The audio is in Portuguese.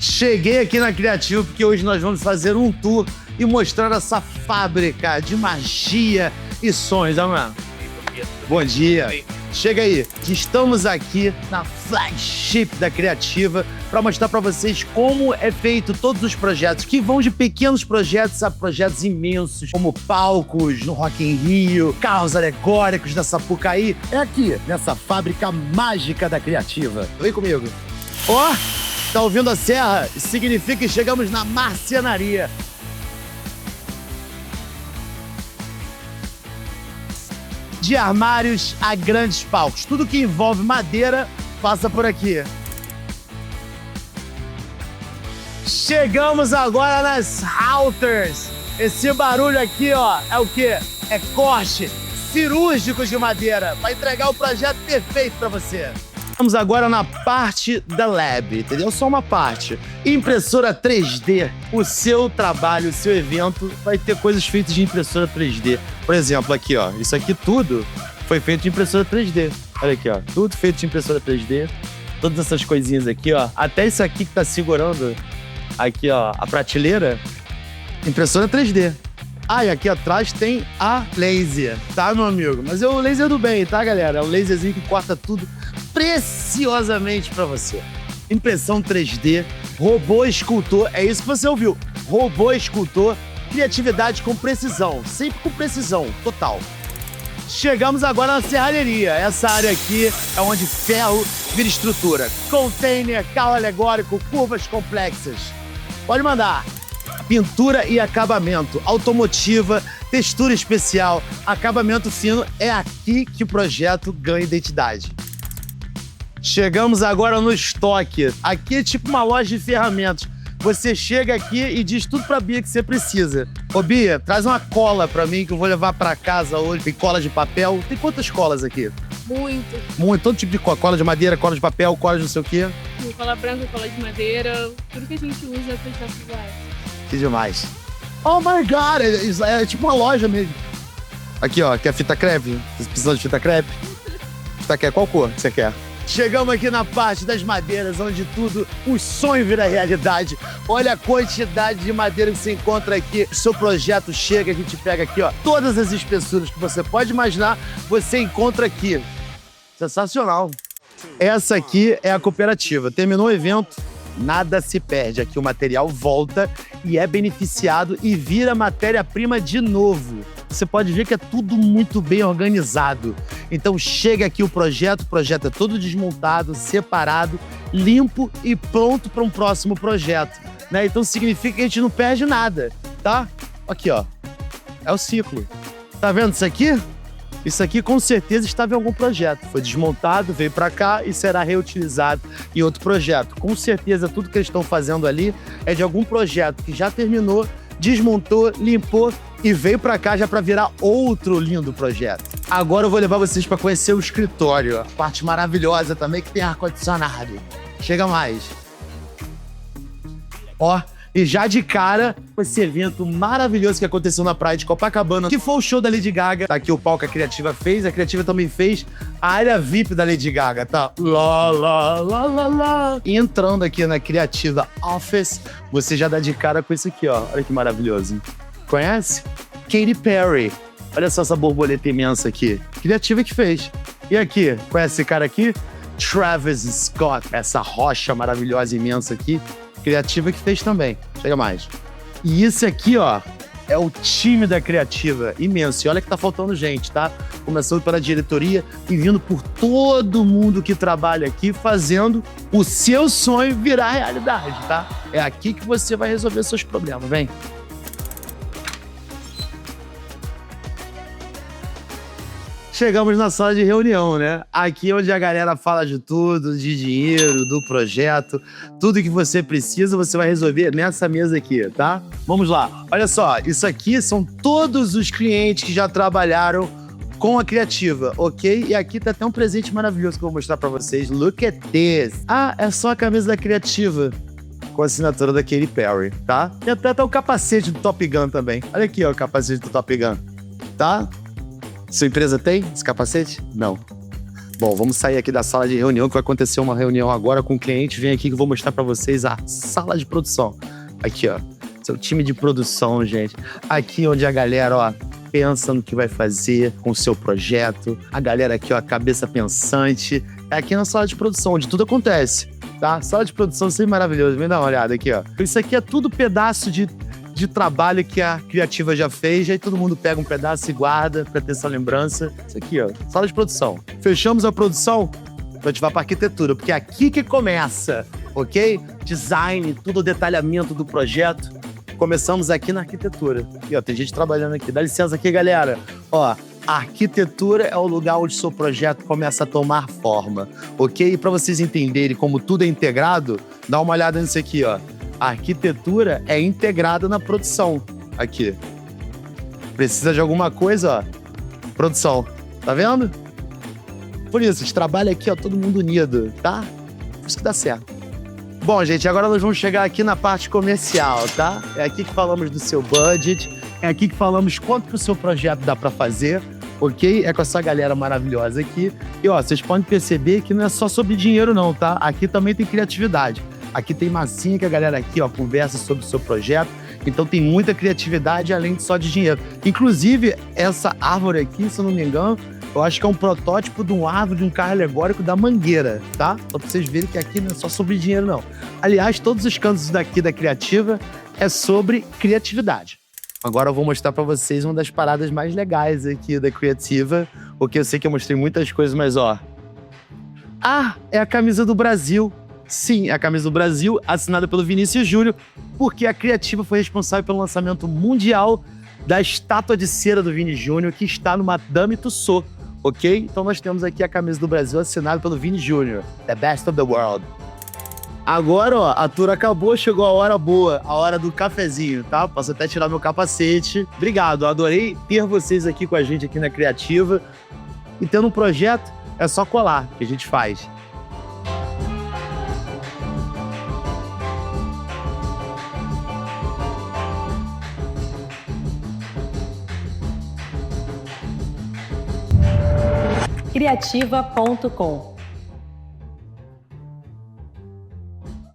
Cheguei aqui na Criativa porque hoje nós vamos fazer um tour e mostrar essa fábrica de magia e sonhos, mano. Bom dia. Chega aí. Estamos aqui na flagship da Criativa para mostrar para vocês como é feito todos os projetos, que vão de pequenos projetos a projetos imensos, como palcos no Rock in Rio, carros alegóricos da Sapucaí. É aqui, nessa fábrica mágica da Criativa. Vem comigo. Ó, tá ouvindo a serra? Significa que chegamos na marcenaria. De armários a grandes palcos. Tudo que envolve madeira passa por aqui. Chegamos agora nas halters. Esse barulho aqui, ó, é o quê? É corte cirúrgico de madeira para entregar o projeto perfeito para você. Vamos agora na parte da lab, entendeu? Só uma parte. Impressora 3D. O seu trabalho, o seu evento vai ter coisas feitas de impressora 3D. Por exemplo, aqui, ó. Isso aqui tudo foi feito de impressora 3D. Olha aqui, ó. Tudo feito de impressora 3D. Todas essas coisinhas aqui, ó. Até isso aqui que tá segurando aqui, ó, a prateleira. Impressora 3D. Ah, e aqui atrás tem a laser, tá, meu amigo? Mas é o laser do bem, tá, galera? É um laserzinho que corta tudo preciosamente pra você. Impressão 3D, robô escultor, é isso que você ouviu. Robô escultor, criatividade com precisão, sempre com precisão, total. Chegamos agora na serralheria. Essa área aqui é onde ferro vira estrutura. Container, carro alegórico, curvas complexas. Pode mandar. Pintura e acabamento, automotiva, textura especial, acabamento fino, é aqui que o projeto ganha identidade. Chegamos agora no estoque. Aqui é tipo uma loja de ferramentas. Você chega aqui e diz tudo pra Bia que você precisa. Ô Bia, traz uma cola pra mim que eu vou levar pra casa hoje. Tem cola de papel. Tem quantas colas aqui? Muito, todo tipo de cola. Cola de madeira, cola de papel, cola de não sei o quê. Cola branca, cola de madeira, tudo que a gente usa pra deixar suave. Que demais. Oh my God, é tipo uma loja mesmo. Aqui, ó, quer fita crepe? Você precisa de fita crepe? Fita crepe, qual cor que você quer? Chegamos aqui na parte das madeiras, onde tudo, o sonho vira realidade. Olha a quantidade de madeira que você encontra aqui. O seu projeto chega, a gente pega aqui, ó, todas as espessuras que você pode imaginar, você encontra aqui. Sensacional. Essa aqui é a cooperativa. Terminou o evento, nada se perde. Aqui o material volta e é beneficiado e vira matéria-prima de novo. Você pode ver que é tudo muito bem organizado. Então chega aqui o projeto é todo desmontado, separado, limpo e pronto para um próximo projeto, né? Então significa que a gente não perde nada, tá? Aqui, ó, é o ciclo. Tá vendo isso aqui? Isso aqui com certeza estava em algum projeto. Foi desmontado, veio para cá e será reutilizado em outro projeto. Com certeza tudo que eles estão fazendo ali é de algum projeto que já terminou, desmontou, limpou e veio pra cá já pra virar outro lindo projeto. Agora eu vou levar vocês pra conhecer o escritório, a parte maravilhosa também que tem ar-condicionado. Chega mais. Ó, e já de cara, esse evento maravilhoso que aconteceu na praia de Copacabana, que foi o show da Lady Gaga. Tá aqui o palco que a Criativa fez, a Criativa também fez a área VIP da Lady Gaga, tá? Lá, lá, lá, lá, lá. E entrando aqui na Criativa Office, você já dá de cara com isso aqui, ó. Olha que maravilhoso. Conhece? Katy Perry. Olha só essa borboleta imensa aqui. Criativa que fez. E aqui, conhece esse cara aqui? Travis Scott. Essa rocha maravilhosa imensa aqui. Criativa que fez também. Chega mais. E esse aqui, ó, é o time da Criativa. Imenso. E olha que tá faltando gente, tá? Começando pela diretoria e vindo por todo mundo que trabalha aqui, fazendo o seu sonho virar realidade, tá? É aqui que você vai resolver seus problemas. Vem. Chegamos na sala de reunião, né? Aqui é onde a galera fala de tudo, de dinheiro, do projeto. Tudo que você precisa, você vai resolver nessa mesa aqui, tá? Vamos lá. Olha só, isso aqui são todos os clientes que já trabalharam com a Criativa, ok? E aqui tá até um presente maravilhoso que eu vou mostrar pra vocês. Look at this. Ah, é só a camisa da Criativa, com a assinatura da Katy Perry, tá? E até o capacete do Top Gun também. Olha aqui, ó, o capacete do Top Gun, tá? Sua empresa tem esse capacete? Não. Bom, vamos sair aqui da sala de reunião, que vai acontecer uma reunião agora com o cliente. Vem aqui que eu vou mostrar pra vocês a sala de produção. Aqui, ó. Seu time de produção, gente. Aqui onde a galera, ó, pensa no que vai fazer com o seu projeto. A galera aqui, ó, cabeça pensante. É aqui na sala de produção, onde tudo acontece, tá? Sala de produção sempre maravilhoso. Vem dar uma olhada aqui, ó. Isso aqui é tudo pedaço de trabalho que a criativa já fez. Aí todo mundo pega um pedaço e guarda pra ter essa lembrança. Isso aqui, ó. Sala de produção. Fechamos a produção? A gente vai pra arquitetura, porque é aqui que começa, ok? Design, tudo o detalhamento do projeto. Começamos aqui na arquitetura. E, ó, tem gente trabalhando aqui. Dá licença aqui, galera. Ó, a arquitetura é o lugar onde o seu projeto começa a tomar forma, ok? E para vocês entenderem como tudo é integrado, dá uma olhada nisso aqui, ó. A arquitetura é integrada na produção. Aqui. Precisa de alguma coisa, ó. Produção. Tá vendo? Por isso, a gente trabalha aqui, ó, todo mundo unido, tá? Isso que dá certo. Bom, gente, agora nós vamos chegar aqui na parte comercial, tá? É aqui que falamos do seu budget, é aqui que falamos quanto que o seu projeto dá pra fazer, ok? É com essa galera maravilhosa aqui. E, ó, vocês podem perceber que não é só sobre dinheiro não, tá? Aqui também tem criatividade. Aqui tem massinha que a galera aqui, ó, conversa sobre o seu projeto. Então tem muita criatividade além de só de dinheiro. Inclusive, essa árvore aqui, se eu não me engano, eu acho que é um protótipo de uma árvore, de um carro alegórico da Mangueira, tá? Só pra vocês verem que aqui não é só sobre dinheiro, não. Aliás, todos os cantos daqui da Criativa é sobre criatividade. Agora eu vou mostrar pra vocês uma das paradas mais legais aqui da Criativa, porque eu sei que eu mostrei muitas coisas, mas ó... Ah, é a camisa do Brasil. Sim, é a camisa do Brasil, assinada pelo Vinícius Júnior, porque a Criativa foi responsável pelo lançamento mundial da estátua de cera do Vini Júnior, que está no Madame Tussauds, ok? Então nós temos aqui a camisa do Brasil assinada pelo Vini Júnior, The Best of the World. Agora, ó, a tour acabou, chegou a hora boa, a hora do cafezinho, tá? Posso até tirar meu capacete. Obrigado, adorei ter vocês aqui com a gente aqui na Criativa. E tendo um projeto, é só colar, que a gente faz. Criativa.com